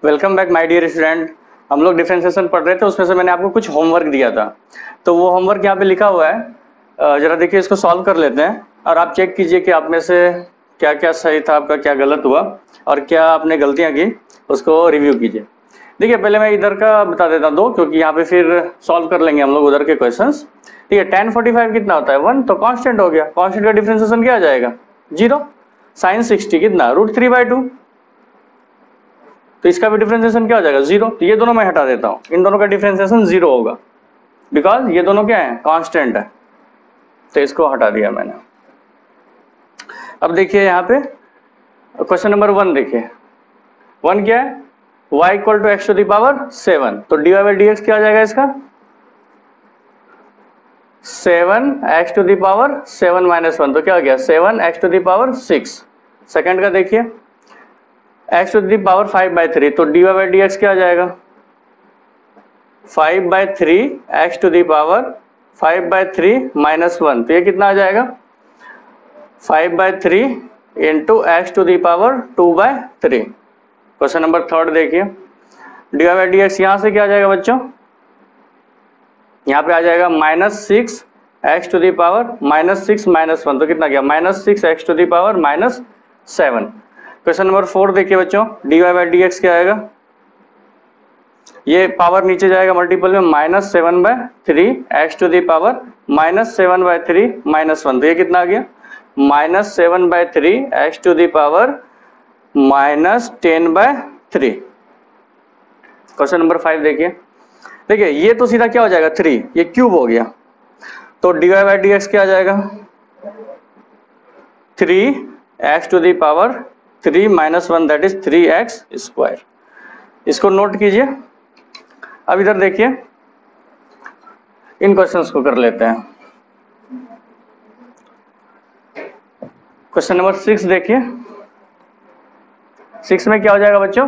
Welcome back my dear student. हम लोग differentiation पढ़ रहे थे, उसमें से मैंने आपको कुछ होमवर्क दिया था, तो वो होमवर्क यहाँ पे लिखा हुआ है। जरा देखिए, इसको सॉल्व कर लेते हैं और आप चेक कीजिए कि आप में से क्या क्या सही था, आपका क्या गलत हुआ और क्या आपने गलतियाँ की, उसको रिव्यू कीजिए। देखिए, पहले मैं इधर का बता देता हूँ 2, क्योंकि यहाँ पे फिर सॉल्व कर लेंगे हम लोग उधर के क्वेश्चंस। ठीक है, tan 45 कितना होता है 1, तो कांस्टेंट हो गया। कांस्टेंट का डिफरेंशिएशन क्या आ जाएगा 0। sin 60 कितना √3/2, तो इसका भी डिफरेंशिएशन क्या हो जाएगा 0। तो ये दोनों मैं हटा देता हूँ, इन दोनों का डिफरेंशिएशन 0 होगा, बिकॉज ये दोनों क्या है कांस्टेंट है, तो इसको हटा दिया मैंने। अब देखिए यहाँ पे क्वेश्चन नंबर 1 देखिए, 1 क्या है y = x⁻7, तो dy/dx क्या आ जाएगा इसका 7x⁻7 - 1, तो क्या हो गया 7x⁻6। सेकंड का देखिए x⁵, तो dy/dx क्या आ जाएगा 5/3 x⁵5/3 - 1, तो ये कितना आ जाएगा 5/3 × x⁻2/3। क्वेश्चन नंबर 3 देखिए, dy/dx यहाँ से क्या आ जाएगा बच्चों, यहाँ पे आ जाएगा -6 x⁻6 - 1, तो कितना गया -6 x⁻7। क्वेश्चन नंबर 4 देखिए बच्चों, dy/dx क्या आएगा, ये पावर नीचे जाएगा मल्टीपल में, -7/3 x⁻−7/3 -1, तो ये कितना आ गया -7/3 x⁻−10/3। क्वेश्चन नंबर 5 देखिए, ये तो सीधा क्या हो जाएगा 3, ये क्यूब हो गया, तो dy/dx क्या आ जाएगा 3x⁻3 - 1, दैट इज 3x²। इसको नोट कीजिए। अब इधर देखिए, इन क्वेश्चंस को कर लेते हैं। क्वेश्चन नंबर 6 देखिए, 6 में क्या हो जाएगा बच्चों,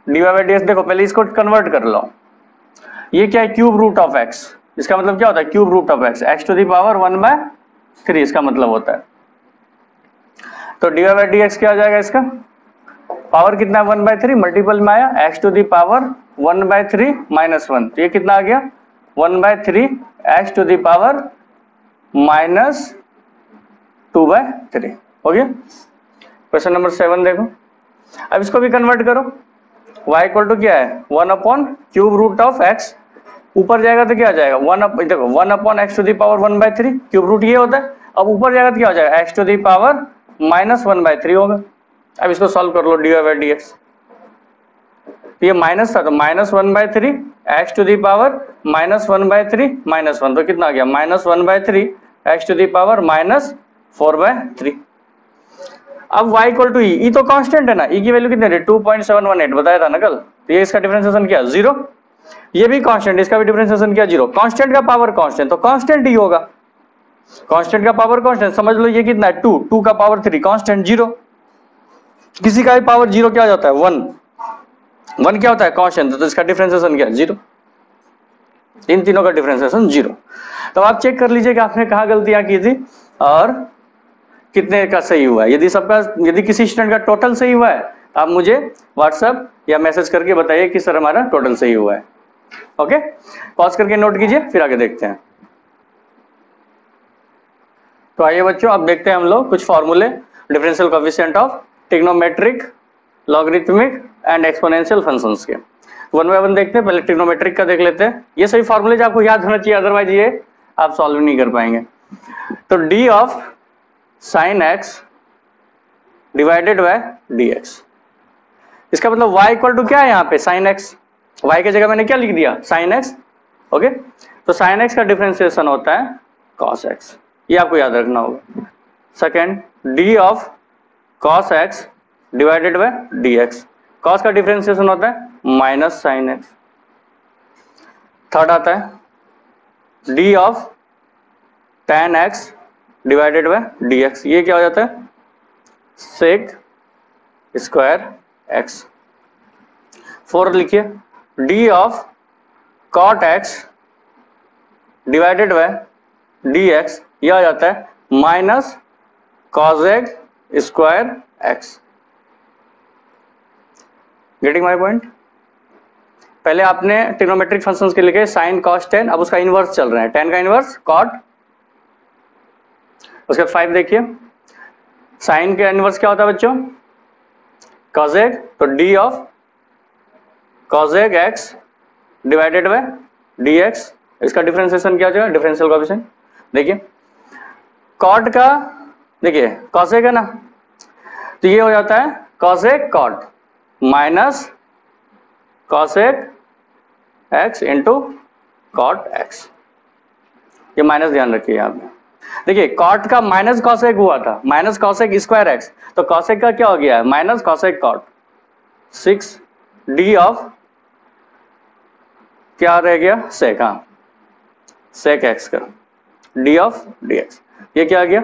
dy/dx देखो, पहले इसको कन्वर्ट कर लो। ये क्या है क्यूब रूट ऑफ x, इसका मतलब क्या होता है cube root of x, x⁻1/3 इसका मतलब होता है। तो dy/dx क्या आ जाएगा, इसका पावर कितना है 1/3, मल्टीपल में आया x⁻1/3 - 1, तो ये कितना आ गया 1/3 x⁻2/3 हो गया। क्वेश्चन नंबर 7 देखो, अब इसको भी कन्वर्ट करो। y = क्या है 1/क्यूब रूट ऑफ x, ऊपर जाएगा तो क्या आ जाएगा 1/x⁻1/3, क्यूब रूट ये होता है। अब ऊपर जाएगा तो क्या हो जाएगा x⁻−1/3 होगा। अब इसको सॉल्व कर लो dy/dx, ये माइनस था तो -1/3 x⁻−1/3 -1, तो कितना आ गया -1/3 x⁻4/3। अब y = e तो कांस्टेंट है ना, e की वैल्यू कितनी है 2.718 बताया था ना कल, तो ये इसका डिफरेंशिएशन क्या 0। ये भी कांस्टेंट, इसका भी डिफरेंशिएशन क्या 0। कांस्टेंट का पावर कांस्टेंट, तो कांस्टेंट ही होगा। कांस्टेंट का पावर कांस्टेंट, समझ लो ये कितना है 2 का पावर 3 कांस्टेंट 0। किसी का भी पावर 0 क्या जाता है 1 क्या होता है कांस्टेंट, तो इसका डिफरेंशिएशन क्या 0। इन तीनों का डिफरेंशिएशन 0। तो आप चेक कर लीजिए कि आपने कहाँ गलतियां की थी और कितने का सही हुआ है। यदि किसी स्टूडेंट का टोटल सही हुआ है, आप मुझे व्हाट्सएप या मैसेज करके बताइए कि सर हमारा टोटल सही हुआ है। ओके, पॉज करके नोट कीजिए, फिर आगे देखते हैं। तो आइए बच्चों, अब देखते हैं हम लोग कुछ फॉर्मूले differential coefficient of trigonometric, logarithmic and exponential functions के। 1 बाय 1 देखते हैं। पहले ट्रिग्नोमेट्रिक का देख लेते हैं। ये सभी फॉर्मूले आपको याद होना चाहिए, अदरवाइज ये आप सॉल्व नहीं कर पाएंगे। तो d of sin x divided by dx, इसका मतलब y = क्या है यहाँ पे sin x, y की जगह मैंने क्या लिख दिया sin x। ओके, तो sin x का डिफरेंशिएशन होता है cos x, ये आपको याद रखना होगा। Second, d of cos x divided by dx, cos का डिफरेंशिएशन होता है माइनस sin x। थर्ड आता है d of tan x divided by dx, ये क्या हो जाता है sec² x। फोर्थ लिखिए d of cot x divided by dx, यह आ जाता है minus cosec² x। Getting my point? पहले आपने ट्रिग्नोमेट्रिक फंक्शंस के लिखे साइन कॉस टेन, अब उसका इनवर्स चल रहा है, टेन का इनवर्स कॉट। उसके बाद 5 देखिए, साइन का इनवर्स क्या होता है बच्चों? कॉसेक, तो D of cosec x divided by D x, इसका डिफरेंशिएशन क्या हो जाएगा? Differential coefficient. देखिए कॉट का, देखिए कॉसेक है ना, तो ये हो जाता है cosec cot minus cosec x into cot x, ये माइनस ध्यान रखिए यहाँ पे। देखिए कॉट का माइनस कॉसेक हुआ था, माइनस कॉसेक स्क्वायर एक्स, तो कॉसेक का क्या हो गया है? Minus cosec cot. 6 d of क्या रह गया? सेक, हाँ सेक एक्स का डी ऑफ डी एक्स, ये क्या आ गया?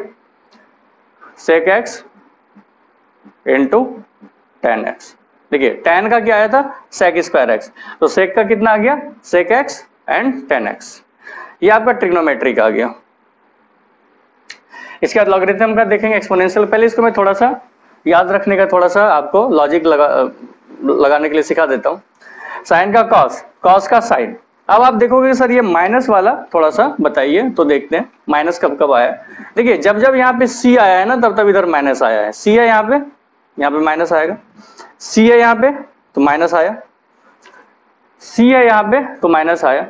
Sec x into tan x. देखिए टेन का क्या आया था? सेक स्क्वायर एक्स, तो सेक का कितना आ गया? Sec x and tan x, ये आपका ट्रिग्नोमेट्रिक आ गया। इसके बाद लॉगरिथम का देखेंगे, एक्सपोनेंशियल। पहले इसको मैं थोड़ा सा याद रखने का थोड़ा सा आपको लॉजिक लगाने के लिए सिखा देता हूँ। साइन का कॉस, कॉस का साइन। अब आप देखोगे सर ये माइनस वाला थोड़ा सा बताइए, तो देखते हैं माइनस कब कब आया। देखिए जब जब यहाँ पे सी आया है ना, तब तब इधर माइनस आया है। सी है यहाँ पे माइनस आएगा, सी है यहाँ पे तो माइनस आया, सी है यहाँ पे तो माइनस आया।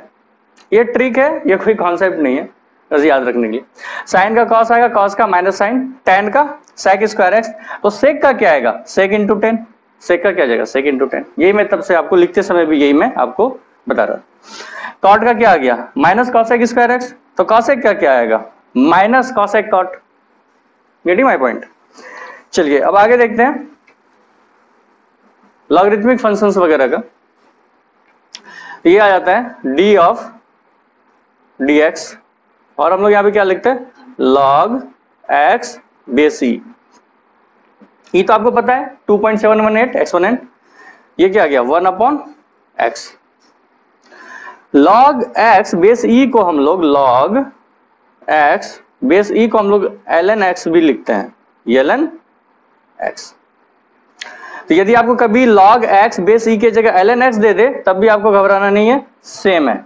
ये ट्रिक है, ये कोई कॉन्सेप्ट नहीं है, बस याद रखने के लिए। साइन का कॉस आएगा, कॉस का माइनस साइन, टेन का सेक स्क्वायर एक्स, तो सेक का क्या आएगा? सेक इंटू टेन, सेक का क्या जाएगा? सेक इंटू टेन। यही मैं तब से आपको लिखते समय भी यही मैं आपको बता रहा। कॉट का क्या आ गया? माइनस कॉसेक स्क्वायर एक्स, तो कॉसेक का क्या आएगा? Minus cosec cot. Getting my point? चलिए अब आगे देखते हैं लॉगरिथमिक फंक्शंस वगैरह का। ये आ जाता है डी ऑफ डी एक्स, और हम लोग यहाँ पे क्या लिखते हैं? log x बेस ई। ये तो आपको पता है 2.718 एक्सपोनेंट, ये क्या आ गया? 1/x। log x बेस ई को हम लोग log x बेस ई को हम लोग ln x भी लिखते हैं, ln x। तो यदि आपको कभी log x बेस ई के जगह ln x दे दे तब भी आपको घबराना नहीं है, सेम है।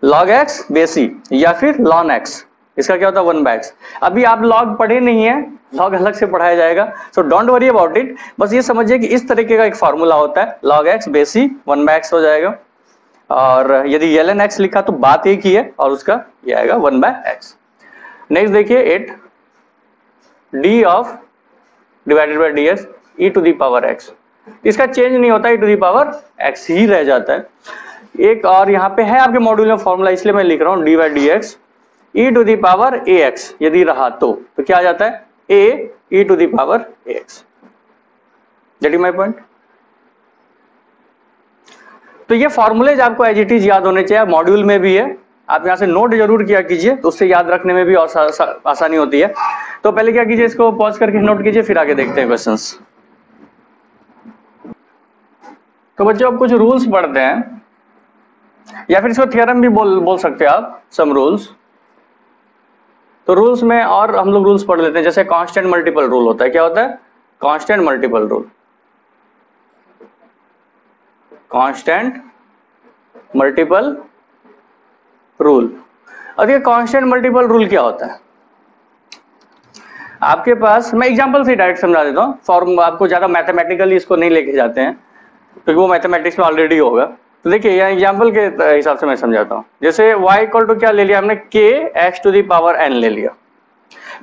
log x बेस ई या फिर ln x, इसका क्या होता है? 1/x। अभी आप log पढ़े नहीं है, log अलग से पढ़ाया जाएगा, so don't worry about it. बस ये समझिए कि इस तरीके का एक फॉर्मूला होता है, log x बेस ई 1/x हो जाएगा, और यदि ln x लिखा तो बात एक ही है, और उसका ये आएगा 1/x। नेक्स्ट देखिए 8 d of divided by dx e to the power x, इसका चेंज नहीं होता, e to the power x ही रह जाता है। एक और यहाँ पे है आपके मॉड्यूल में फॉर्मूला, इसलिए मैं लिख रहा हूँ D by D X E to the power A X, यदि रहा तो क्या आ जाता है? A E to the power A X. Getting my point? तो ये फॉर्मूलेज आपको एज इट इज याद होने चाहिए, मॉड्यूल में भी है, आप यहाँ से नोट जरूर किया कीजिए, तो उससे याद रखने में भी और आसानी होती है। तो पहले क्या कीजिए, इसको पॉज करके नोट कीजिए, फिर आगे देखते हैं क्वेश्चंस। तो बच्चों अब कुछ रूल्स पढ़ते हैं, या फिर इसको थ्योरम भी बोल सकते हैं आप, सम रूल्स। तो रूल्स में और हम लोग रूल्स पढ़ लेते हैं, जैसे कांस्टेंट मल्टीपल रूल होता है। क्या होता है? Constant multiple rule. Constant multiple rule. अब ये कांस्टेंट मल्टीपल रूल क्या होता है? आपके पास, मैं एग्जांपल से डायरेक्ट समझा देता हूँ, फॉर्म आपको ज्यादा मैथमेटिकली इसको नहीं लेके जाते हैं, क्योंकि वो मैथमेटिक्स में ऑलरेडी होगा। तो देखिए यहाँ एग्जाम्पल के हिसाब से मैं समझाता हूँ। जैसे y इक्वल टू क्या ले लिया हमने? k x to the power n ले लिया।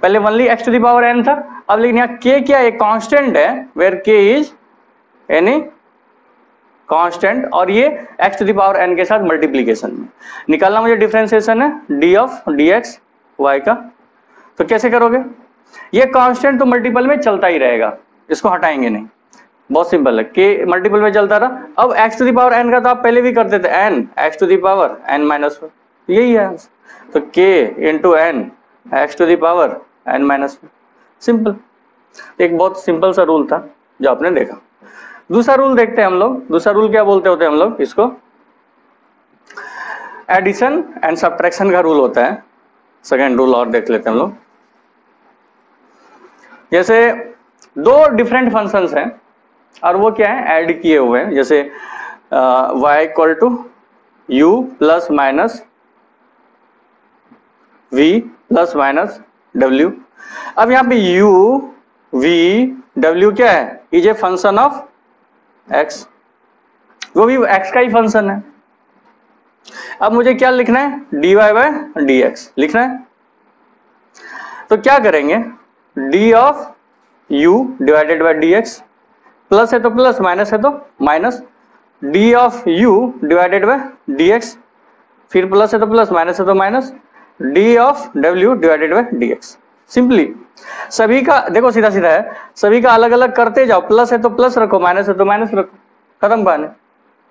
पहले only x to the power n था, अब लेकिन यहाँ k क्या एक कांस्टेंट है, where k is any constant, और ये x to the power n के साथ मल्टीप्लीकेशन में निकालना मुझे डिफरेंशिएशन है d ऑफ dx y का। तो कैसे करोगे? ये कांस्टेंट तो मल्टीपल में चलता ही रहेगा, इसको हटाएंगे नहीं, बहुत सिंपल है। k मल्टीपल में चलता रहा। अब x to the power n का तो आप पहले भी करते थे, n x to the power n minus 1, यही है। तो k into n x to the power n minus 1, simple. एक बहुत सिंपल सा रूल था जो आपने देखा। दूसरा रूल देखते हैं हम लोग। दूसरा रूल क्या बोलते होते हैं हम लोग इसको? एडिशन एंड सब्ट्रैक्शन का रूल होता है। सेकेंड रूल और देख लेते हैं हम लोग। जैसे दो डिफरेंट फंक्शंस हैं, और वो क्या है, ऐड किए हुए हैं, जैसे y equal to u plus minus v plus minus w। अब यहाँ पे u v w क्या है, is a function of x, वो भी x का ही फंक्शन है। अब मुझे क्या लिखना है, dy बाय dx लिखना है। तो क्या करेंगे, d of u divided by dx, plus है तो प्लस, माइनस है तो minus, d of u divided by dx, फिर प्लस है तो प्लस, माइनस है तो minus, d of w divided by dx। Simply सभी का देखो सीधा सीधा है, सभी का अलग अलग करते जाओ, प्लस है तो प्लस रखो, माइनस है तो माइनस रखो, खत्म कहानी,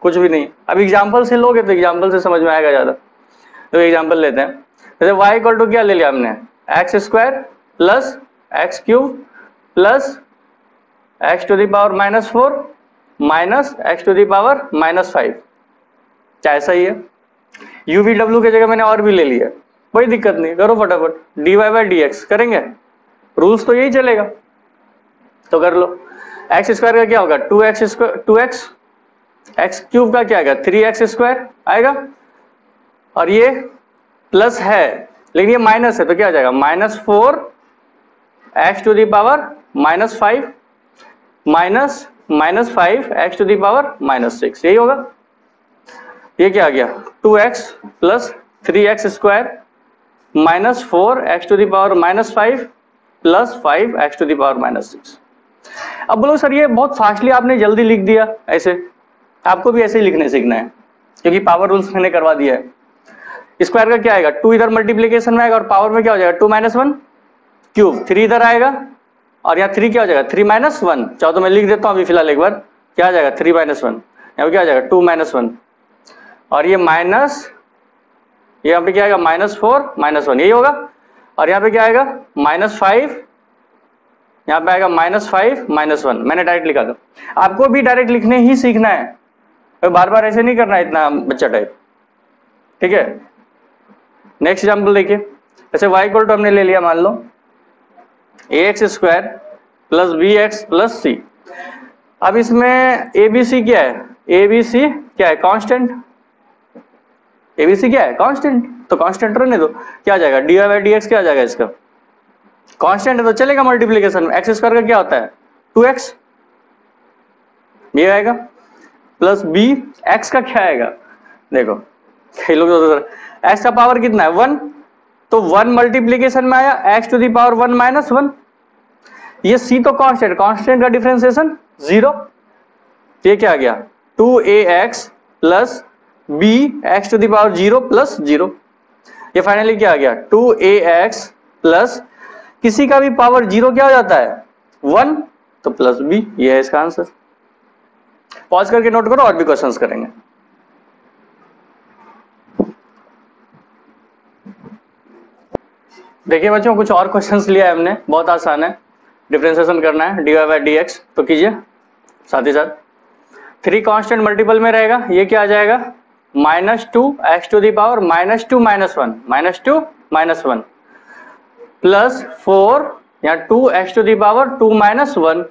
कुछ भी नहीं। अब एग्जाम्पल से लोगे तो एग्जाम्पल से समझ में आएगा ज्यादा। तो एग्जाम्पल लेते हैं, जैसे y इक्वल टू क्या ले लिया हमने, x square plus x cube plus x to the power minus 4 minus x to the power minus 5, क्या ऐसा ही है। u v w की जगह मैंने और भी ले लिया, कोई दिक्कत नहीं, करो फटाफट, dy बाय dx करेंगे, रूल्स तो यही चलेगा, तो कर लो। एक्स स्क्वायर का क्या होगा, 2x square 2x, x cube का क्या आएगा 3x स्क्वायर आएगा, और ये प्लस है लेकिन ये माइनस है तो क्या आ जाएगा, minus 4 x to the power minus 5 minus minus 5 x to the power minus 6, यही होगा। ये क्या आ गया, 2x plus 3x square minus 4 x to the power minus 5 plus 5 x to the power minus 6। अब बोलो सर ये बहुत फास्टली आपने जल्दी लिख दिया, ऐसे आपको भी ऐसे ही लिखने सीखना है, क्योंकि पावर रूल्स मैंने करवा दिया है। स्क्वायर का क्या आएगा, 2 इधर मल्टीप्लीकेशन में आएगा और पावर में क्या हो जाएगा 2 माइनस 1 क्यूब, 3 इधर आएगा और यहाँ 3 क्या हो जाएगा 3 माइनस 1, चाहो तो मैं लिख देता हूँ अभी फिलहाल एक बार, क्या आ जाएगा 3 माइनस 1, यहाँ पे क्या आ जाएगा 2 माइनस 1, और ये माइनस, ये यहाँ पे क्या आएगा माइनस 4 माइनस 1, यही होगा। और यहाँ पे क्या आएगा माइनस 5, यहाँ पे आएगा माइनस 5 माइनस 1, मैंने डायरेक्ट लिखा था। आपको भी डायरेक्ट लिखने ही सीखना है, तो बार बार ऐसे नहीं करना है इतना बच्चा टाइप, ठीक है। नेक्स्ट एग्जाम्पल देखिए, जैसे y इक्वल टू हमने ले लिया, मान लो ax square plus bx plus c। अब इसमें abc क्या है, abc क्या है कांस्टेंट, abc क्या है कांस्टेंट, तो कांस्टेंट रहने दो, क्या आ जाएगा dy बाई dx, क्या आ जाएगा इसका कांस्टेंट है तो चलेगा मल्टीप्लीकेशन में। एक्स स्क्वायर का क्या होता है 2x, ये आएगा प्लस b, x का क्या आएगा, देखो x का पावर कितना है 1, तो 1 मल्टीप्लीकेशन में आया x to the power 1 minus 1, ये c तो कांस्टेंट, कांस्टेंट का डिफरेंशिएशन 0, ये क्या आ गया 2ax plus b x to the power 0 plus 0, ये फाइनली क्या आ गया 2ax प्लस किसी का भी पावर 0 क्या हो जाता है 1, तो प्लस b, ये है इसका आंसर। पॉज करके नोट करो, और भी क्वेश्चंस करेंगे। देखिए बच्चों कुछ और क्वेश्चंस लिया है हमने, बहुत आसान है, डिफरेंशिएशन करना है dy बाई dx, तो कीजिए साथ ही साथ। 3 कांस्टेंट मल्टीपल में रहेगा, ये क्या आ जाएगा minus 2 x to the power minus 2 minus 1, minus 2 minus 1 plus 4 या 2 x to the power 2 minus 1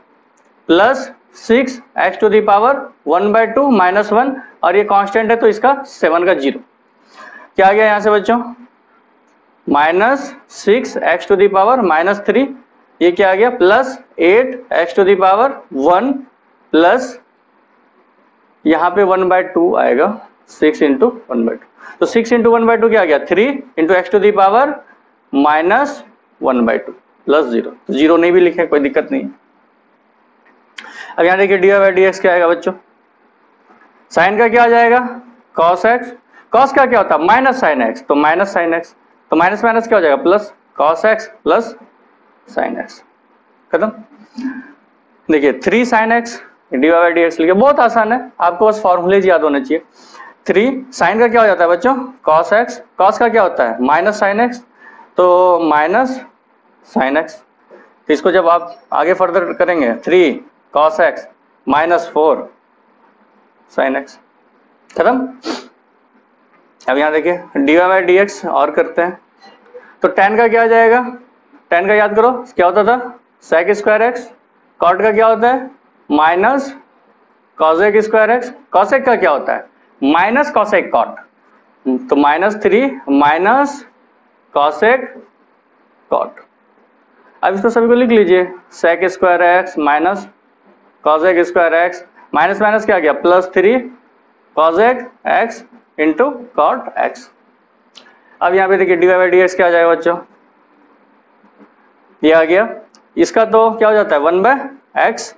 plus 6 x to the power 1 by 2 minus 1, और ये कांस्टेंट है तो इसका 7 का 0, क्या आ गया यहाँ से बच्चों minus 6 x to the power minus 3, ये क्या आ गया plus 8 x to the power 1 plus यहाँ पे 1 बाई 2 आएगा 6 इंटू 1 बाई 2, तो 6 इंटू 1 बाई 2 क्या आ गया 3 into x to the power minus 1 by 2 plus 0, तो 0 नहीं भी लिखे कोई दिक्कत नहीं। अब यहाँ देखिए dy बाई dx क्या आएगा बच्चों, साइन का क्या आ जाएगा cos x, cos का क्या होता है माइनस साइन x, तो माइनस साइन x, तो माइनस माइनस क्या हो जाएगा plus cos x plus sine x, खत्म। देखिए 3 sine x dy by dx लिखे, बहुत आसान है, आपको बस फॉर्मूलेज याद होने चाहिए। 3 साइन का क्या हो जाता है बच्चों cos x, cos का क्या होता है माइनस साइन x, तो माइनस साइन x, तो इसको जब आप आगे फर्दर करेंगे 3 cos x minus 4 sine x, खत्म। अब यहाँ देखिए dy बाई dx और करते हैं, तो tan का क्या आ जाएगा, tan का याद करो क्या होता था sec स्क्वायर x, cot का क्या होता है minus cosec square x. Cosec का क्या होता है? माइनस कॉसेक कॉट, तो -3 माइनस कॉसेक कॉट। अब इसको सभी को लिख लीजिए, sec square x minus cosec square x, minus minus क्या गया +3 cosec x into cot x. अब यहाँ पे देखिए dy बाई डी एक्स क्या आ जाएगा बच्चों, ये आ गया। इसका तो क्या हो जाता है 1/x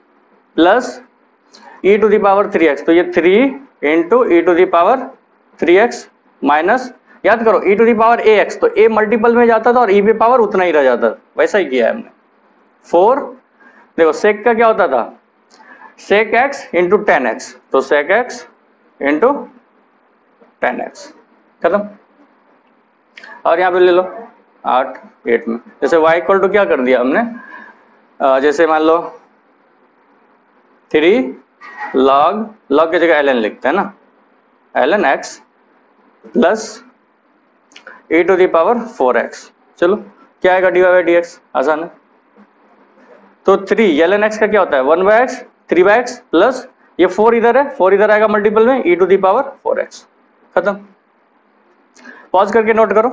plus e to the power 3x, तो ये 3 into e to the power 3x minus, याद करो e to the power ax, तो a मल्टीपल में जाता था और e पे पावर उतना ही रह जाता, वैसा ही किया है हमने। 4 देखो सेक का क्या होता था, सेक x इंटू 10x, तो सेक x इंटू 10x खत्म। और यहाँ पे ले लो 8 में, जैसे y इक्वल टू क्या कर दिया हमने, जैसे मान लो 3 log की जगह ln लिखते हैं ना, ln x plus e to the power 4x। चलो क्या आएगा dy बाई डी एक्स, आसान है। तो 3 ln x का क्या होता है 1/x 3/x प्लस ये 4 इधर है, 4 इधर आएगा मल्टीपल में, e to the power 4x खत्म। पॉज करके नोट करो।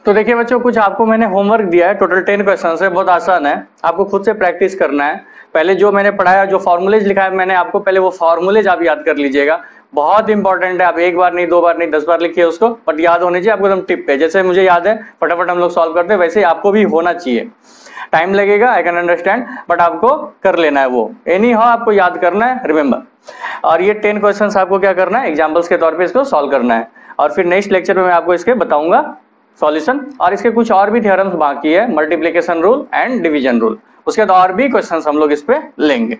तो देखिए बच्चों कुछ आपको मैंने होमवर्क दिया है, टोटल 10 क्वेश्चन है, बहुत आसान है, आपको खुद से प्रैक्टिस करना है। पहले जो मैंने पढ़ाया, जो फॉर्मूलेज लिखा है मैंने आपको, पहले वो फॉर्मूलेज आप याद कर लीजिएगा, बहुत इंपॉर्टेंट है। आप एक बार नहीं, 2 बार नहीं, 10 बार लिखिए उसको, बट याद होने चाहिए आपको एकदम टिप पे। जैसे मुझे याद है फटाफट हम लोग सॉल्व करते हैं, वैसे आपको भी होना चाहिए। टाइम लगेगा, आई कैन अंडरस्टैंड, बट आपको कर लेना है वो, एनी हाउ आपको याद करना है, रिमेंबर। और ये 10 क्वेश्चंस आपको क्या करना है, एग्जांपल्स के तौर पे इसको सॉल्व करना है। और फिर नेक्स्ट लेक्चर में मैं आपको इसके बताऊंगा सॉल्यूशन, और इसके कुछ और भी थ्योरम्स बाकी है, multiplication rule and division rule, उसके बाद और भी क्वेश्चंस हम लोग इस पे लेंगे।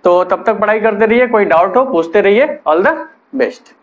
तो तब तक पढ़ाई करते रहिए, कोई डाउट हो पूछते रहिए। All the best.